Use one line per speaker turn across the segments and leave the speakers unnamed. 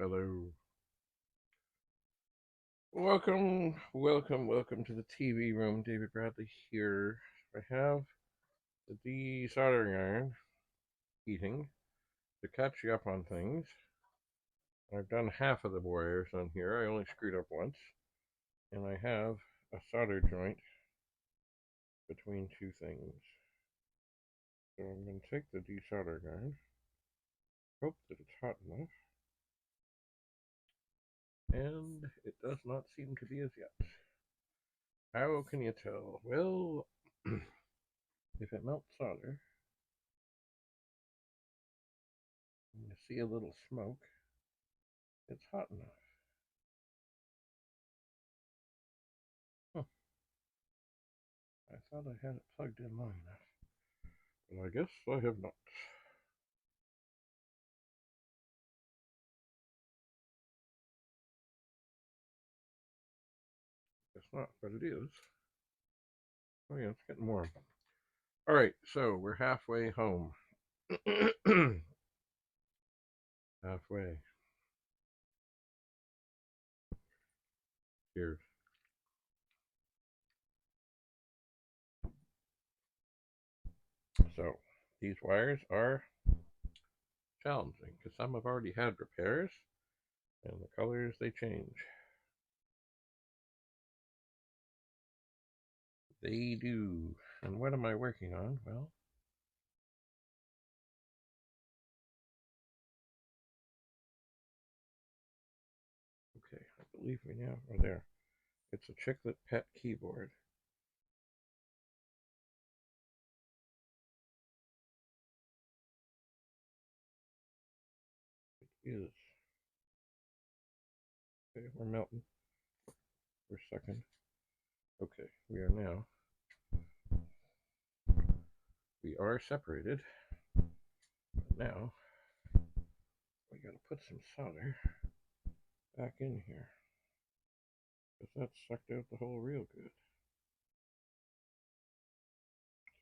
Hello. Welcome to the TV room. David Bradley here. I have the desoldering iron heating to catch you up on things. I've done half of the wires on here. I only screwed up once. And I have a solder joint between two things. So I'm going to take the desoldering iron, hope that it's hot enough, and it does not seem to be as yet. How can you tell? Well, if it melts solder, and you see a little smoke, it's hot enough. Huh. I thought I had it plugged in long enough, but I guess I have not. Guess not, but it is. Oh yeah, it's getting warm. All right, so we're halfway home. Halfway. Cheers. So these wires are challenging because some have already had repairs, and the colors they change. They do. And what am I working on? Well, okay, I believe we now are there. It's a Chiclet pet keyboard. It is. Okay, we're melting for a second. Okay, we are separated. But now, we gotta put some solder back in here. Because that sucked out the hole real good.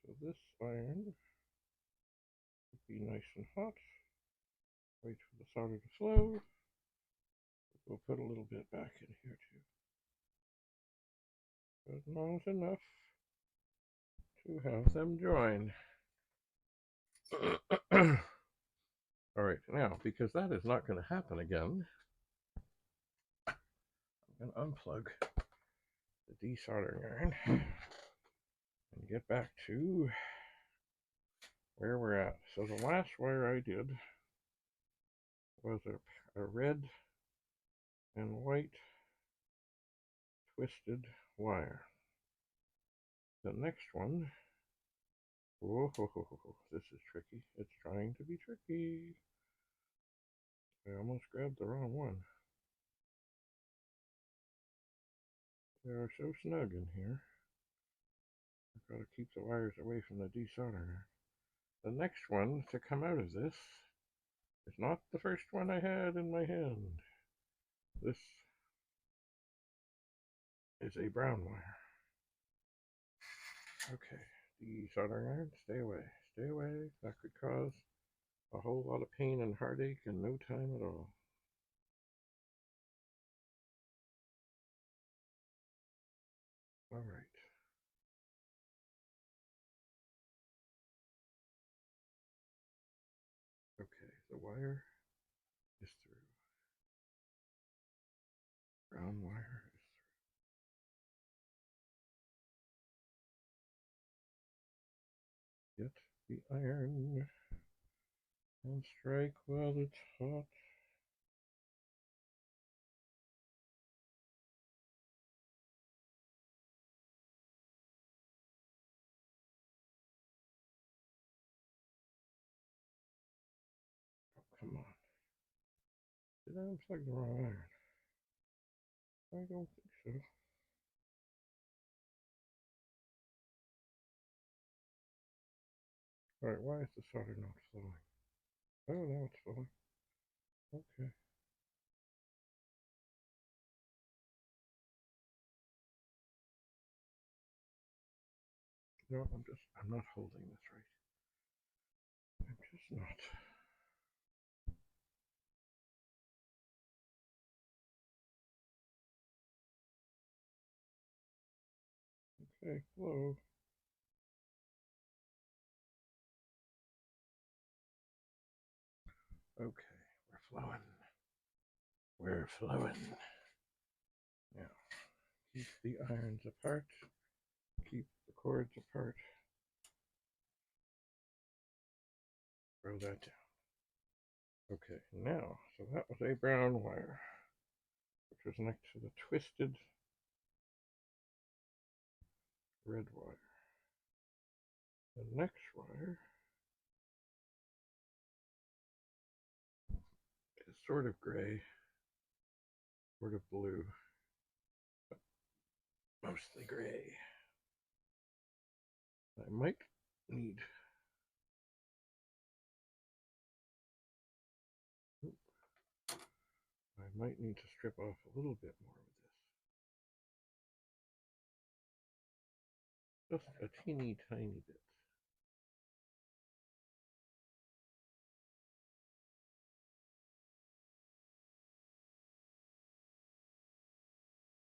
So this iron would be nice and hot. Wait for the solder to flow. We'll put a little bit back in here too. But not enough to have them join. Alright, now, because that is not going to happen again, I'm going to unplug the desoldering iron and get back to where we're at. So the last wire I did was a red and white twisted wire. The next one, whoa, this is tricky. It's trying to be tricky. I almost grabbed the wrong one. They are so snug in here. I've got to keep the wires away from the desolder. The next one to come out of this is not the first one I had in my hand. This is a brown wire. Okay, the soldering iron, stay away. Stay away. That could cause a whole lot of pain and heartache in no time at all. All right. Okay, the wire is through. Brown wire is through. Get the iron and strike while it's hot. Oh, come on. Did I unplug the wrong iron? I don't think so. Alright, why is the solder not flowing? Oh, now it's flowing. Okay. No, I'm not holding this right. I'm just not. Hey, hello. Okay, we're flowing. We're flowing. Now, keep the irons apart. Keep the cords apart. Throw that down. Okay, now, so that was a brown wire, which was next to the twisted red wire. The next wire is sort of gray, sort of blue, but mostly gray. I might need to strip off a little bit more with this. Just a teeny tiny bit.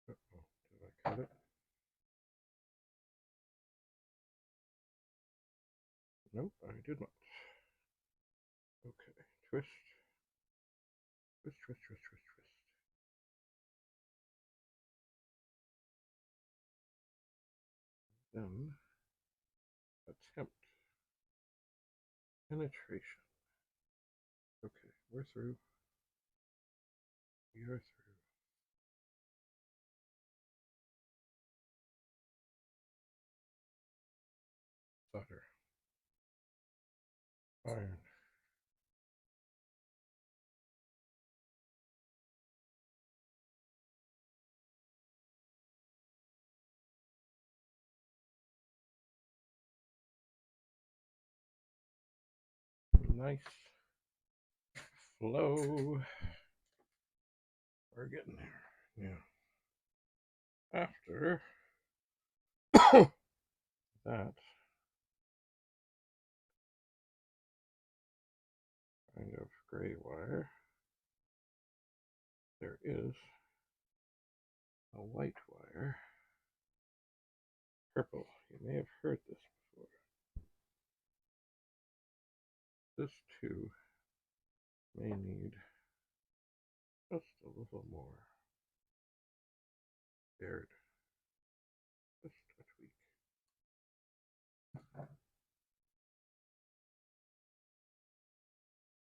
Uh-oh, did I cut it? Nope, I did not. Okay, twist. Twist, twist, twist, twist, twist. Then attempt penetration. Okay, we're through. We are through. Solder. Iron. Nice flow. We're getting there. Now, after that kind of gray wire, there is a white wire. Purple. You may have heard this before. This too may need just a little more bared. Just a tweak.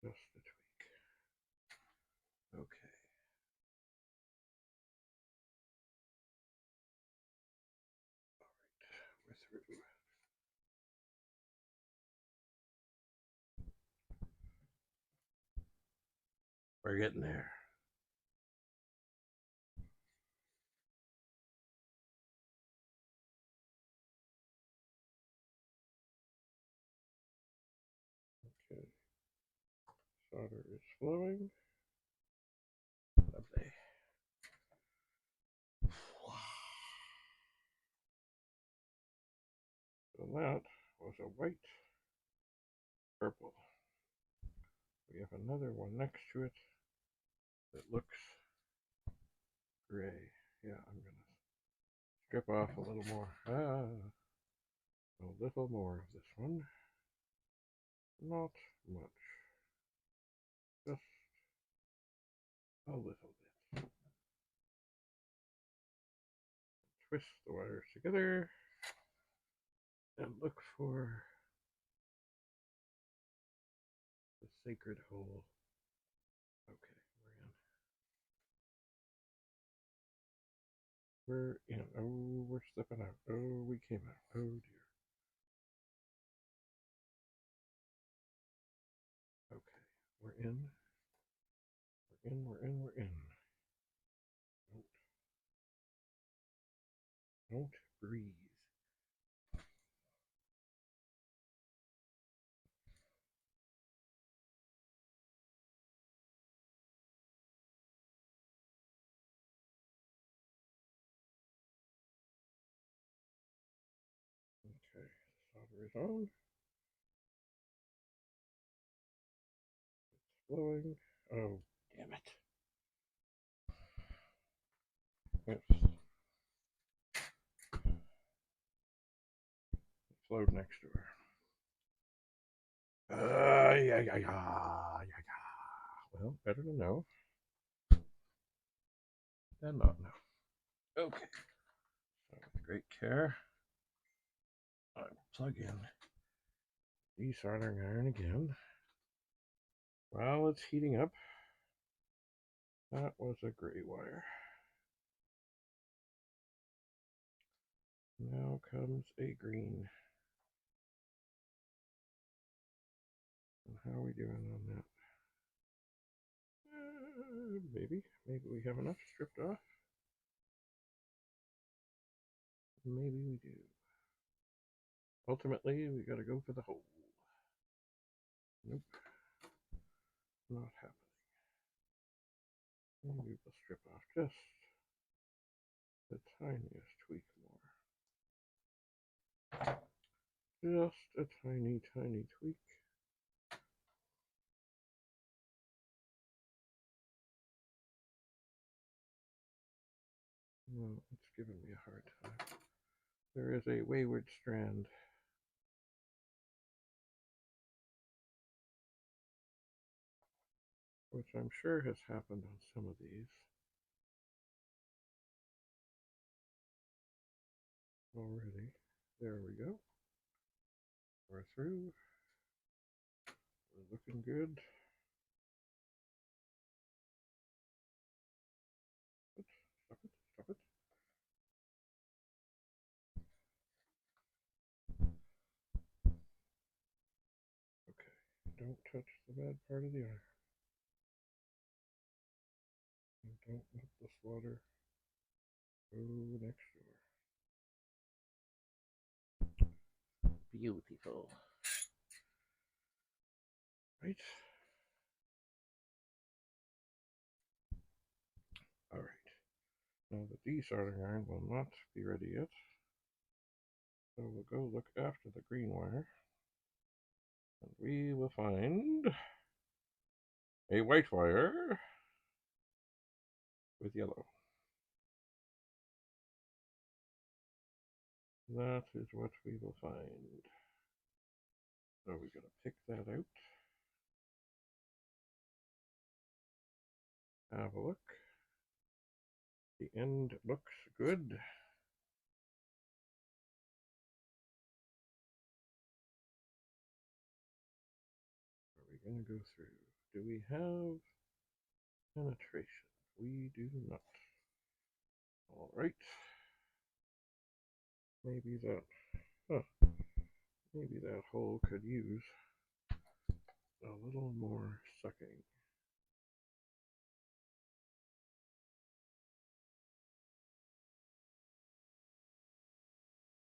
Just a tweak. Okay. Alright, we're through. We're getting there. Okay. Solder is flowing. Lovely. So that was a white, purple. We have another one next to it that looks gray. Yeah, I'm going to strip off a little more. A little more of this one. Not much. Just a little bit. Twist the wires together and look for the sacred hole. Okay, we're in. Oh, we're slipping out. Oh, we came out. Oh dear. Okay, we're in. We're in, we're in, we're in. Don't breathe. Okay, solder is on. It's flowing. Oh, damn it. Oops. next door. Yeah. Well, better to know than not know. Okay. So with great care, I will plug in the soldering iron again. While it's heating up, that was a gray wire. Now comes a green. And how are we doing on that? Maybe we have enough stripped off. Maybe we do. Ultimately, we gotta go for the hole. Nope, not happening. Maybe we'll strip off just the tiniest tweak more. Just a tiny tweak. No, it's giving me a hard time. There is a wayward strand. Which I'm sure has happened on some of these. Already. There we go. We're through. We're looking good. Stop it. Okay, don't touch the bad part of the iron. And don't let the slaughter go next door. Beautiful. Right. All right. Now the desoldering iron will not be ready yet. So we'll go look after the green wire. And we will find a white wire with yellow. That is what we will find. So we're going to pick that out. Have a look. The end looks good. Are we going to go through? Do we have penetration? We do not. All right. Maybe that hole could use a little more sucking.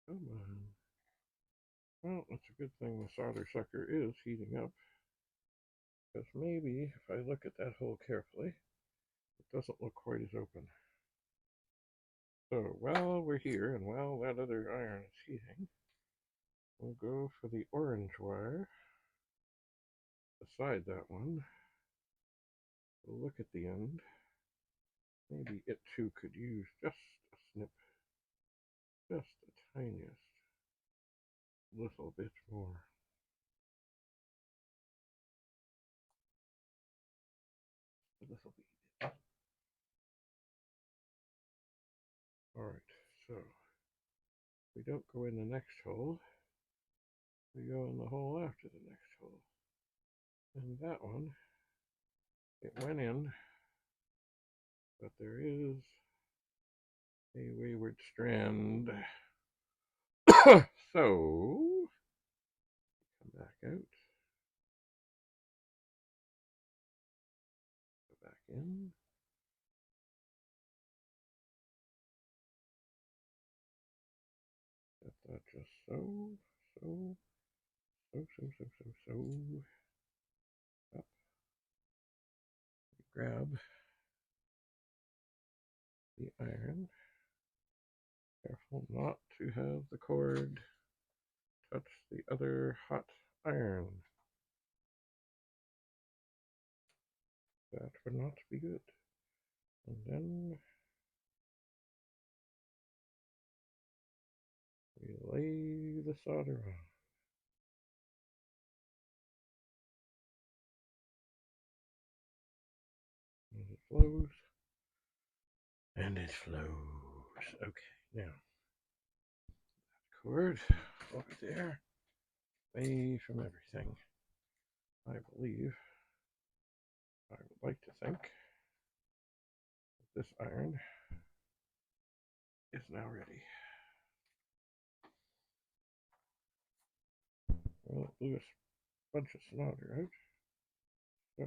Come on. Well, it's a good thing the solder sucker is heating up. Because maybe if I look at that hole carefully, it doesn't look quite as open. So while we're here and while that other iron is heating, we'll go for the orange wire beside that one. We'll look at the end. Maybe it too could use just a snip, just the tiniest little bit more. A little bit. All right, so we don't go in the next hole. We go in the hole after the next hole. And that one, it went in, but there is a wayward strand. So, come back out. Go back in. Get that just so. Up. Grab the iron. Careful not to have the cord touch the other hot iron. That would not be good. And then we lay the solder on. flows. And it flows. Okay, now cord over there, away from everything. I believe, I would like to think, that this iron is now ready. Well, it blew a bunch of snot out. So,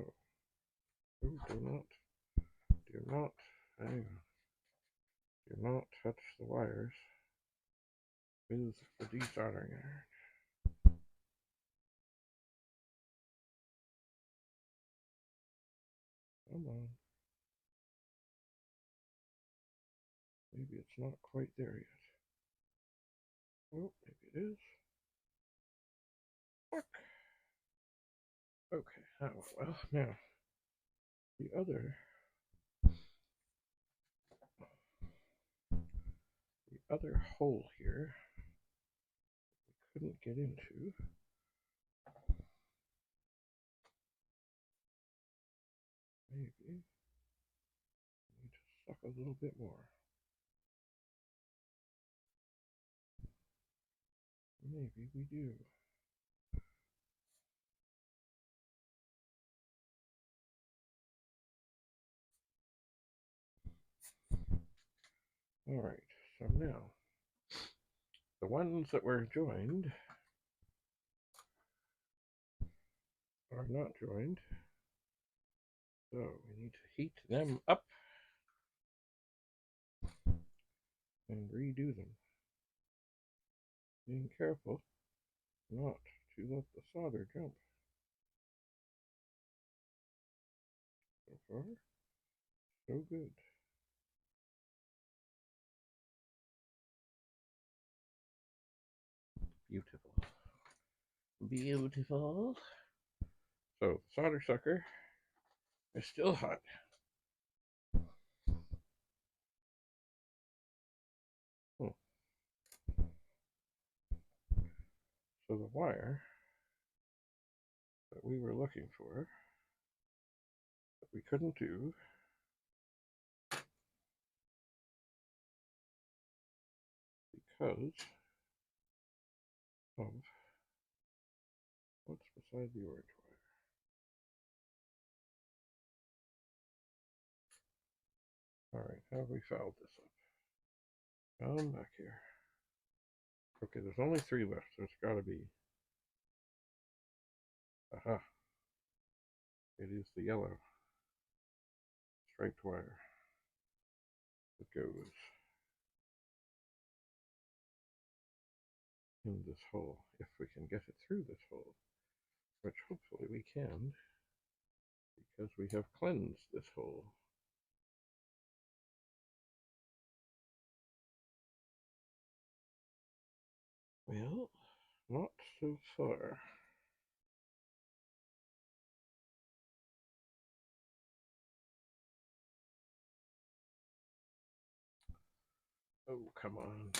do not touch the wires with the desoldering iron. Come on. Maybe it's not quite there yet. Oh, maybe it is. Fuck. Okay, well, now, the other hole here we couldn't get into. Maybe we need to suck a little bit more. Maybe we do. Alright, so now, the ones that were joined are not joined, so we need to heat them up and redo them. Being careful not to let the solder jump. So far, so good. Beautiful. Beautiful. So, the solder sucker is still hot. So the wire that we were looking for, that we couldn't do, because of what's beside the orange wire. Alright, how have we fouled this up? Come back here. Okay, there's only 3 left, so it's gotta be. Aha. It is the yellow striped wire that goes in this hole, if we can get it through this hole, which hopefully we can, because we have cleansed this hole. Well, not so far. Oh, come on.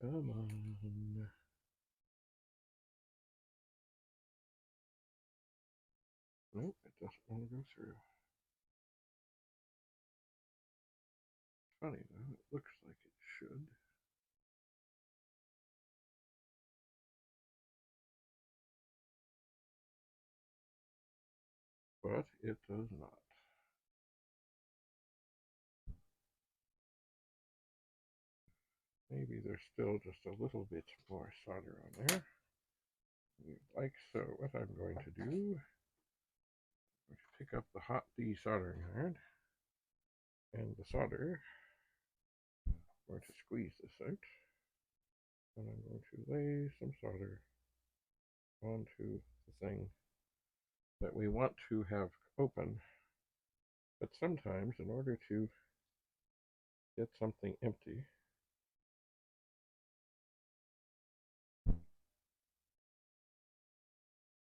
Come on. Nope, it doesn't want to go through. Funny though, it looks like it should. But it does not. Maybe there's still just a little bit more solder on there. Like so, what I'm going to do is pick up the hot desoldering iron and the solder. I'm going to squeeze this out, and I'm going to lay some solder onto the thing that we want to have open. But sometimes, in order to get something empty,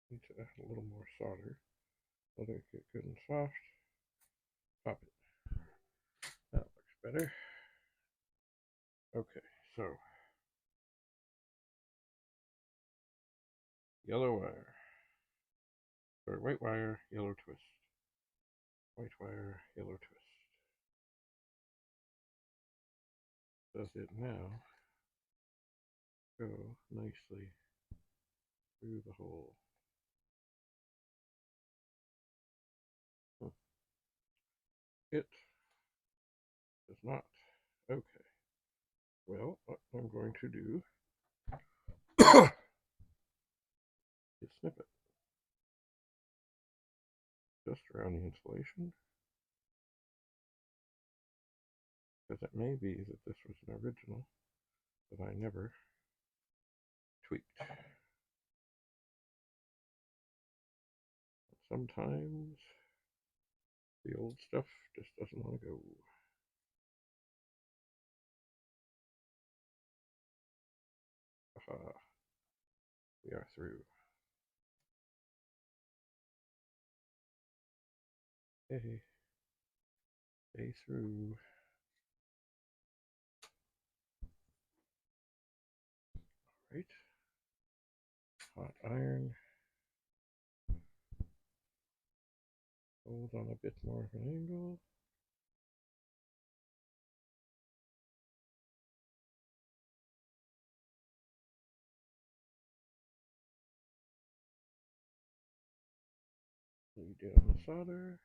need to add a little more solder. Let it get good and soft. Pop it. That looks better. Okay, so Yellow wire. Or white wire, yellow twist. White wire, yellow twist. Does it now go nicely through the hole? It does not. Okay. Well, what I'm going to do is snip it just around the insulation, because it may be that this was an original that I never tweaked. Sometimes the old stuff just doesn't want to go. Aha. We are through. Hey, stay through. All right. Hot iron. Hold on a bit more of an angle. Lay down the solder.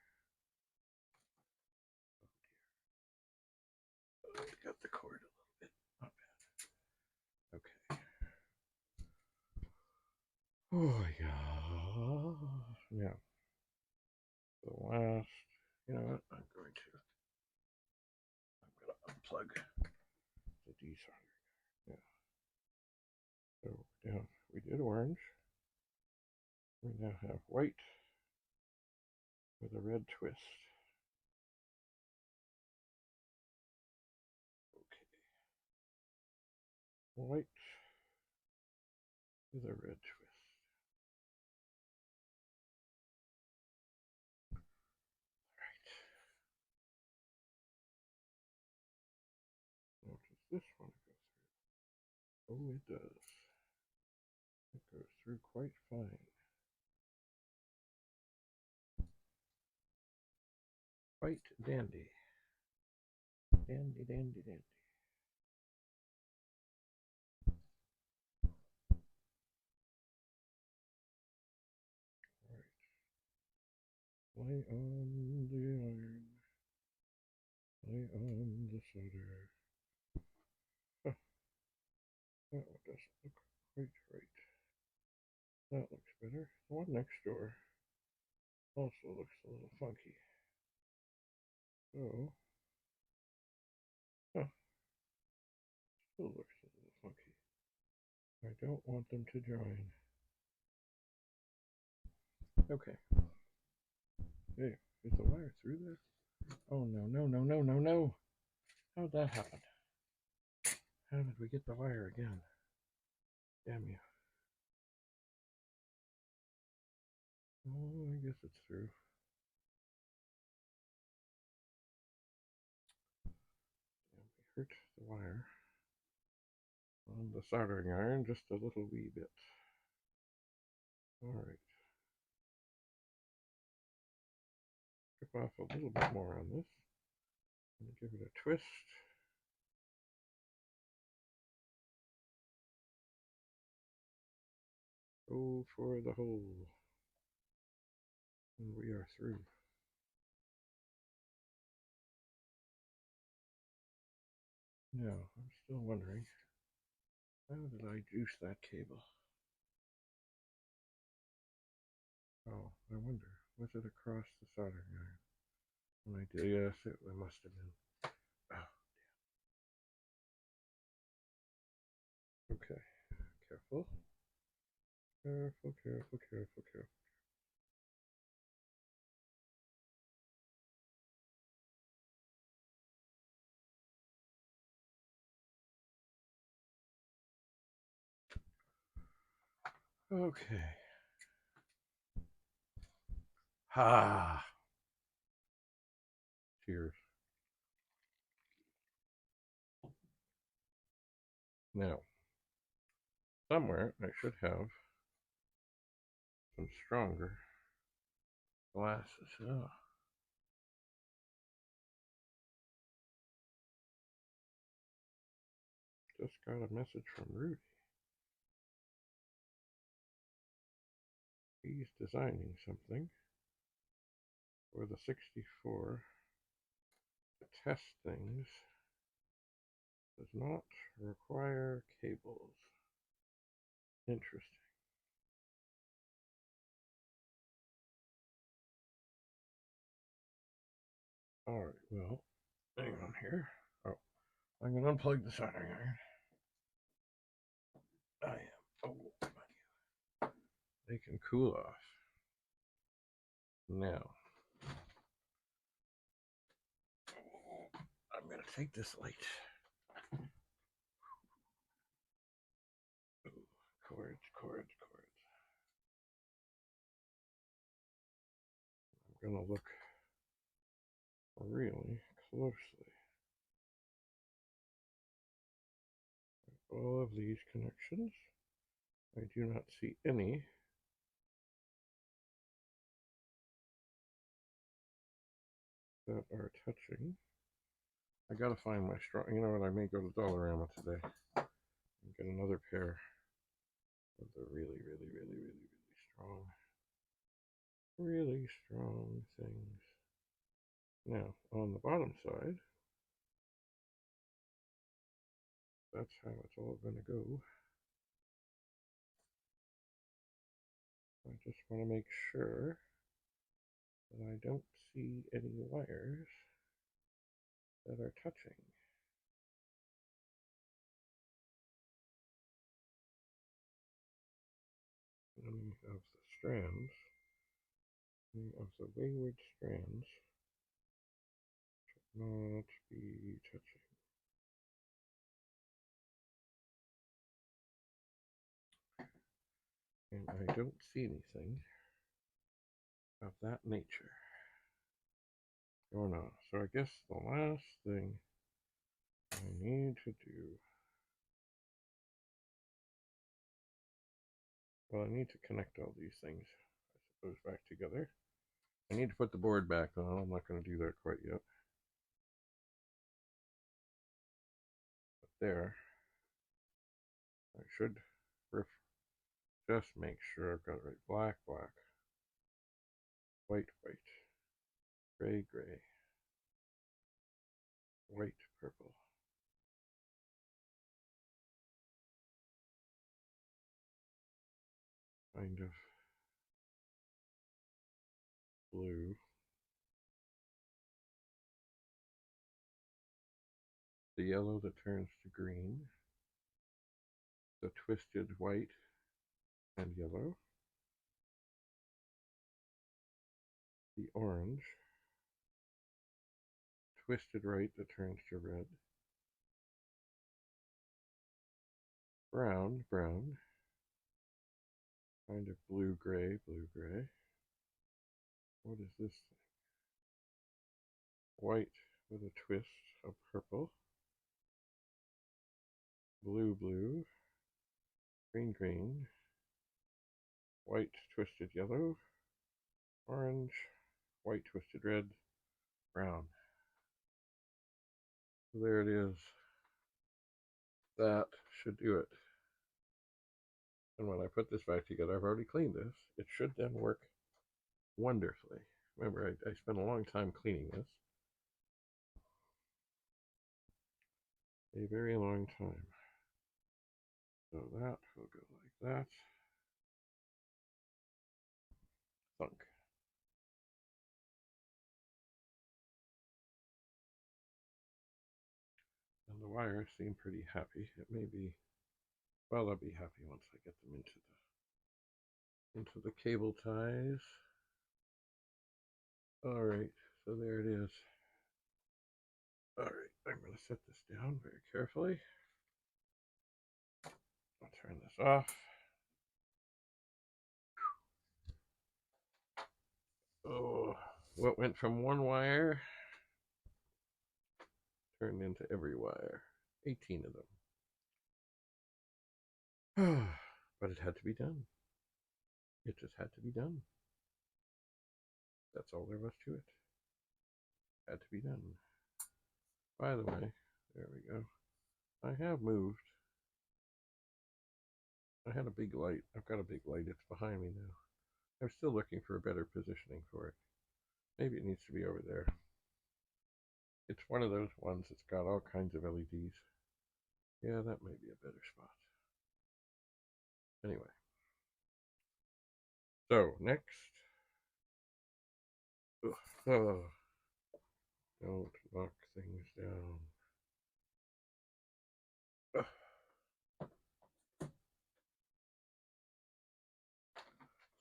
Oh, got the cord a little bit. Not bad. Okay. Oh yeah. Now, the last. You know what? I'm going to unplug the desolder. Yeah. So down. We did orange. We now have white with a red twist. Okay. White with a red twist. Right. Now does this one go through? Oh, it does. It goes through quite fine. Quite dandy. Dandy, dandy, dandy. All right. Lay on the iron. Lay on the solder. Huh. That one doesn't look quite right. That looks better. The one next door also looks a little funky. So, huh, still looks a little funky. I don't want them to join. Okay. Hey, is the wire through there? Oh no, no, no, no, no, no. How'd that happen? How did we get the wire again? Damn you. Oh, I guess it's through. And we hurt the wire on the soldering iron just a little wee bit. All right. Chip off a little bit more on this and give it a twist. Go for the hole. And we are through. Now, I'm still wondering, how did I juice that cable? Oh, I wonder, was it across the soldering iron? When I did, yes, it must have been. Oh, damn. Okay, careful. Careful, careful, careful, careful. Okay. Ha! Cheers. Now, somewhere I should have some stronger glasses. Oh. Just got a message from Rudy. He's designing something for the 64 to test things. Does not require cables. Interesting. Alright, well, hang on here. Oh, I'm going to unplug the soldering iron. I am. Oh, my. They can cool off. Now, I'm going to take this light. Ooh, cords. I'm going to look really closely at all of these connections. I do not see any that are touching. I gotta find my strong. You know what? I may go to Dollarama today and get another pair of the really strong things. Now, on the bottom side, that's how it's all gonna go. I just want to make sure that I don't see any wires that are touching. Any of the strands, any of the wayward strands should not be touching. And I don't see anything of that nature going on. So I guess the last thing I need to do, well, I need to connect all these things, I suppose, back together. I need to put the board back on. I'm not going to do that quite yet. But there, I should just make sure I've got it right. Black, white, gray, white, purple. Kind of blue. The yellow that turns to green. The twisted white and yellow. The orange. Twisted right that turns to red. Brown. Kind of blue-gray. What is this thing? White with a twist of purple. Blue, green, white twisted yellow, orange, white twisted red, brown. So there it is. That should do it. And when I put this back together, I've already cleaned this. It should then work wonderfully. Remember, I spent a long time cleaning this. A very long time. So that will go like that. Thunk. And the wires seem pretty happy. It may be, well, they'll be happy once I get them into the cable ties. All right, so there it is. All right, I'm going to set this down very carefully. I'll turn this off. Oh, what went from one wire turned into every wire. 18 of them. But it had to be done. It just had to be done. That's all there was to it. Had to be done. By the way, there we go. I have moved. I had a big light. I've got a big light. It's behind me now. I'm still looking for a better positioning for it. Maybe it needs to be over there. It's one of those ones that's got all kinds of LEDs. Yeah, that may be a better spot. Anyway. So, next. Oh, don't knock things down.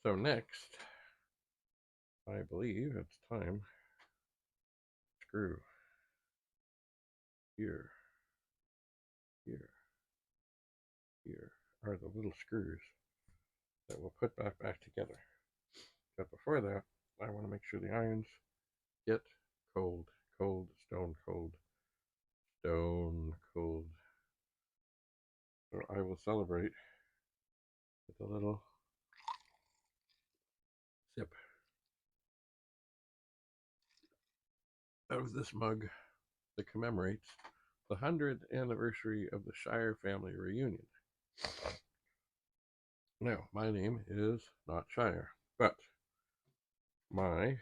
So next, I believe it's time. Screw. Here. Here. Here are the little screws that we'll put back together. But before that, I want to make sure the irons get cold. Cold, stone cold. Stone cold. So I will celebrate with a little sip of this mug that commemorates the 100th anniversary of the Shire family reunion. Now, my name is not Shire, but my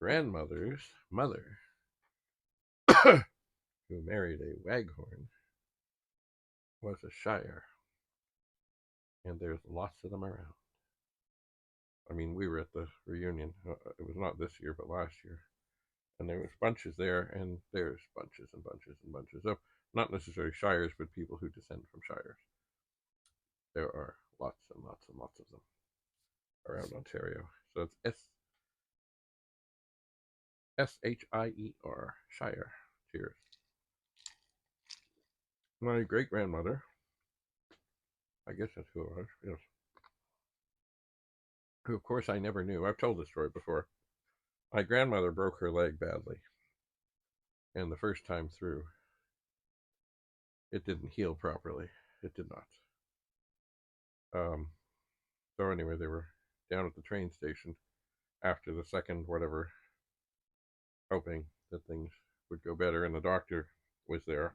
grandmother's mother, who married a Waghorn, was a Shire, and there's lots of them around. I mean, we were at the reunion. It was not this year, but last year. And there was bunches there, and there's bunches and bunches and bunches of, not necessarily Shires, but people who descend from Shires. There are lots and lots and lots of them around Ontario. So it's S-H-I-E-R, Shire. Cheers. My great-grandmother, I guess that's who it was, yes, who of course I never knew. I've told this story before. My grandmother broke her leg badly, and the first time through, it didn't heal properly. It did not. So anyway, they were down at the train station after the second whatever, hoping that things would go better, and the doctor was there,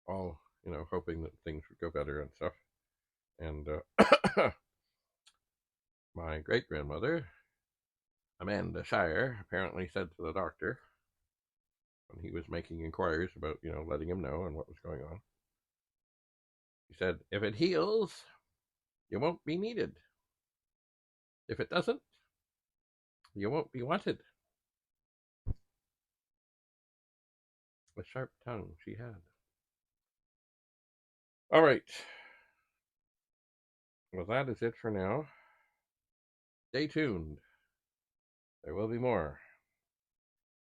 all, hoping that things would go better and stuff. And my great-grandmother, Amanda Shire, apparently said to the doctor, when he was making inquiries about, letting him know and what was going on, he said, if it heals, you won't be needed. If it doesn't, you won't be wanted. A sharp tongue she had. All right. Well, that is it for now. Stay tuned. There will be more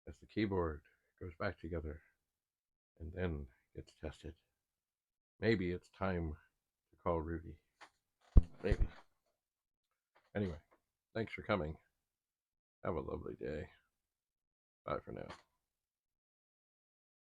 as the keyboard goes back together and then gets tested. Maybe it's time to call Rudy. Maybe. Anyway, thanks for coming. Have a lovely day. Bye for now.